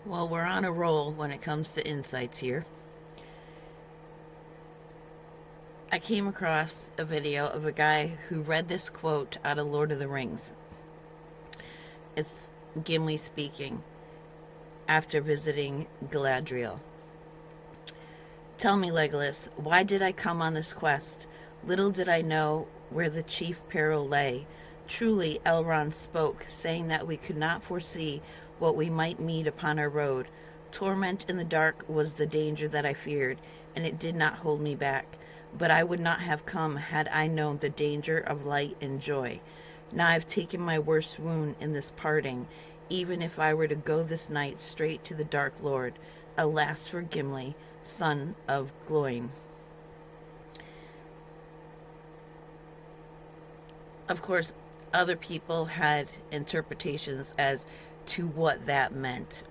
Well, we're on a roll when it comes to insights here. I came across a video of a guy who read this quote out of Lord of the Rings. It's Gimli speaking after visiting Galadriel. Tell me, Legolas, why did I come on this quest? Little did I know where the chief peril lay. Truly, Elrond spoke, saying that we could not foresee what we might meet upon our road. Torment in the dark was the danger that I feared, and it did not hold me back. But I would not have come had I known the danger of light and joy. Now I've taken my worst wound in this parting, even if I were to go this night straight to the Dark Lord. Alas for Gimli, son of Gloin. Of course, other people had interpretations as to what that meant.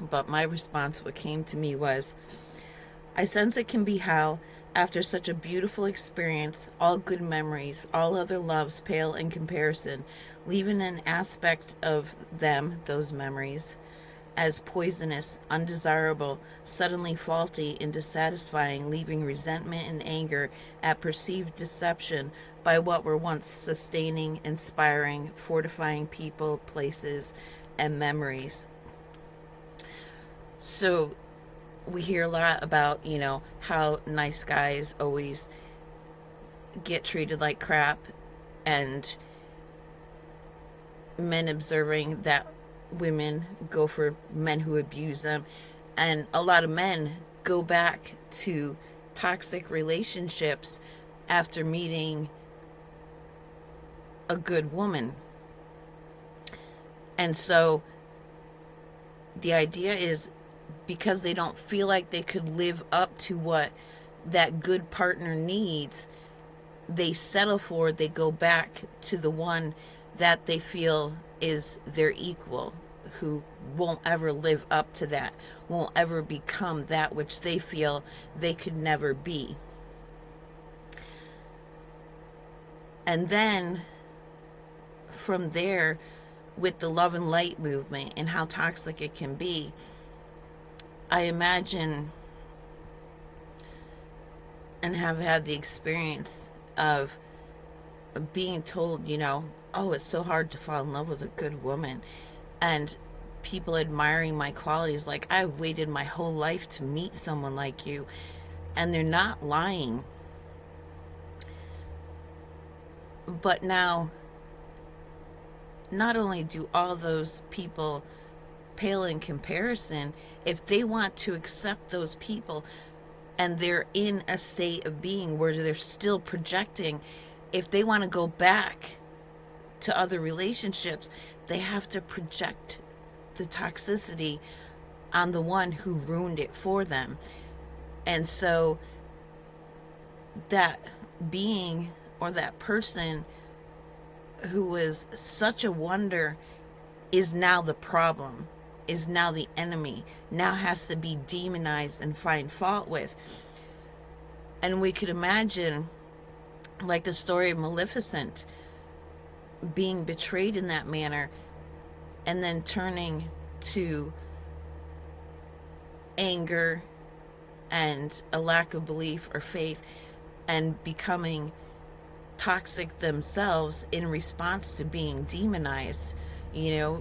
But my response, what came to me was, I sense it can be how, after such a beautiful experience, all good memories, all other loves pale in comparison, leaving an aspect of them, those memories, as poisonous, undesirable, suddenly faulty and dissatisfying, leaving resentment and anger at perceived deception by what were once sustaining, inspiring, fortifying people, places, and memories. So we hear a lot about, how nice guys always get treated like crap, and men observing that women go for men who abuse them. And a lot of men go back to toxic relationships after meeting a good woman. And so the idea is, because they don't feel like they could live up to what that good partner needs, they settle for it. They go back to the one that they feel is their equal, who won't ever live up to that, won't ever become that which they feel they could never be. And then from there, with the love and light movement and how toxic it can be, I imagine and have had the experience of being told, oh, it's so hard to fall in love with a good woman. And people admiring my qualities, like, I've waited my whole life to meet someone like you. And they're not lying. But now, not only do all those people pale in comparison, if they want to accept those people and they're in a state of being where they're still projecting, if they want to go back to other relationships, they have to project the toxicity on the one who ruined it for them. And so that being, or that person who was such a wonder, is now the problem, is now the enemy, now has to be demonized and find fault with. And we could imagine, like the story of Maleficent, being betrayed in that manner and then turning to anger and a lack of belief or faith and becoming toxic themselves in response to being demonized.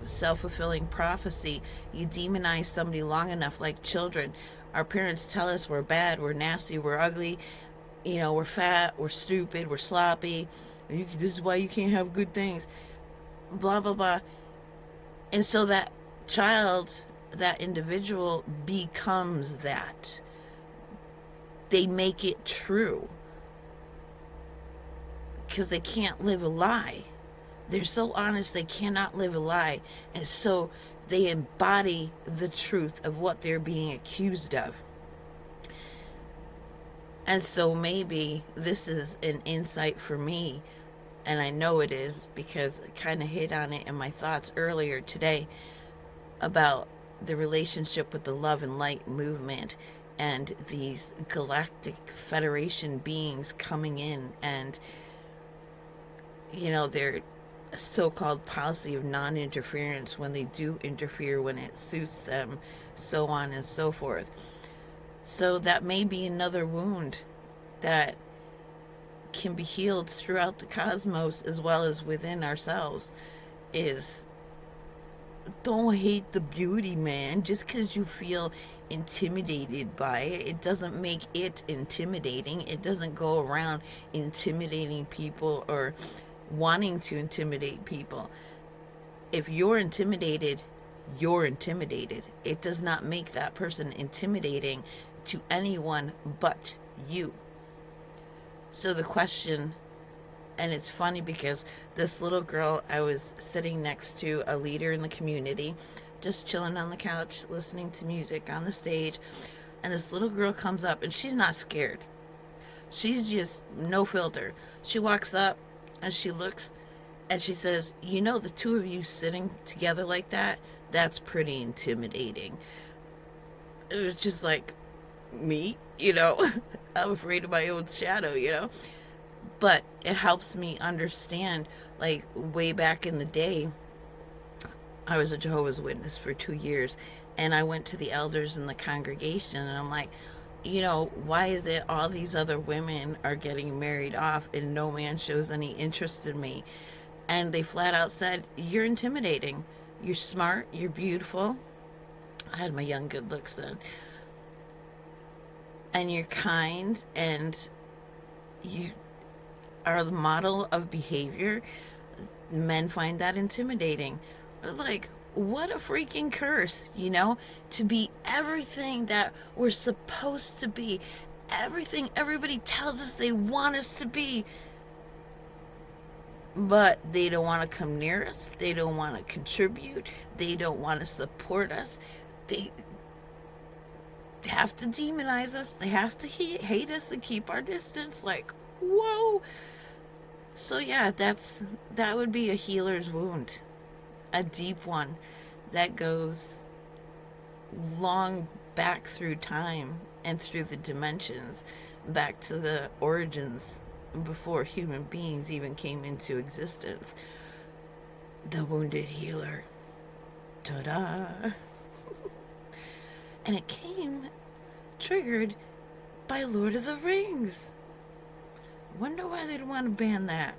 Self-fulfilling prophecy. You demonize somebody long enough, like children. Our parents tell us we're bad, we're nasty, we're ugly, we're fat, we're stupid, we're sloppy. This is why you can't have good things. Blah, blah, blah. And so that child, that individual becomes that. They make it true. Because they can't live a lie. They're so honest, they cannot live a lie. And so they embody the truth of what they're being accused of. And so maybe this is an insight for me, and I know it is because I kind of hit on it in my thoughts earlier today about the relationship with the love and light movement and these galactic federation beings coming in, and they're so-called policy of non-interference when they do interfere when it suits them, so on and so forth. So that may be another wound that can be healed throughout the cosmos as well as within ourselves, is don't hate the beauty, man. Just because you feel intimidated by it, it doesn't make it intimidating. It doesn't go around intimidating people or wanting to intimidate people. If you're intimidated, you're intimidated. It does not make that person intimidating to anyone but you. So the question, and it's funny because this little girl, I was sitting next to a leader in the community, just chilling on the couch, listening to music on the stage, and this little girl comes up, and she's not scared. She's just no filter. She walks up and she looks and she says, "You know, the two of you sitting together like that, that's pretty intimidating." It was just like, me, I'm afraid of my own shadow. But it helps me understand, like, way back in the day, I was a Jehovah's Witness for 2 years, and I went to the elders in the congregation, and I'm like, why is it all these other women are getting married off and no man shows any interest in me? And they flat out said, "You're intimidating. You're smart. You're beautiful." I had my young good looks then. And you're kind, and you are the model of behavior. Men find that intimidating. Like, what a freaking curse, to be everything that we're supposed to be, everything everybody tells us they want us to be. But they don't want to come near us. They don't want to contribute. They don't want to support us. They have to demonize us. They have to hate us and keep our distance. Like, whoa. So yeah, that would be a healer's wound, a deep one that goes long back through time and through the dimensions, back to the origins before human beings even came into existence. The wounded healer. Ta-da! And it came triggered by Lord of the Rings. Wonder why they'd want to ban that.